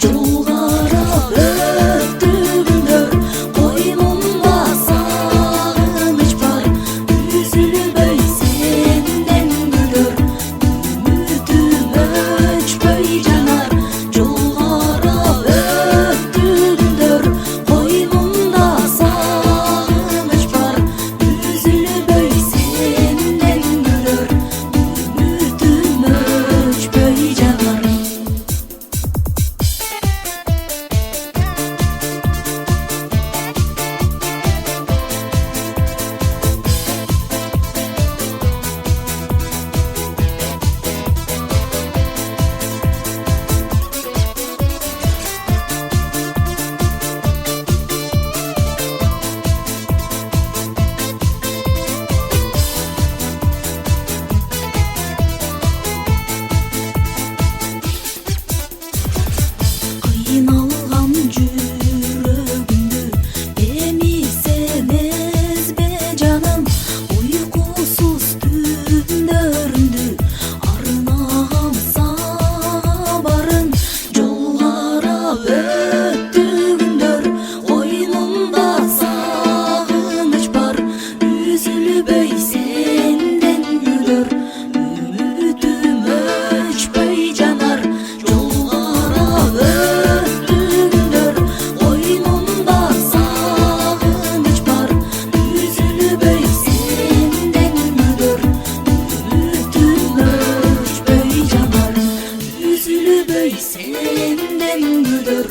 Jollara öttüğümdür, koynumda sağınç var. Üzülüp senden gülür, ümidim öçpöy janar. Jollara öttüğümdür, koynumda sağınç var. Üzülüp senden gülür, ümidim öçpöy janar. Kıynalgan жүрөгүмдү эмизсеңиз бе жаным, уйкусуз түндөрүмдү арнагам сабарын. Жолгара өттүгүндөр, койнумда сагыныч бар. Üzülüp senden gülür, ümidim öçpöy janar. Jolgara öttüğümdür, koynumda sağınç var. Üzülüp senden gülür, ümidim öçpöy janar. Üzülüp senden gülür,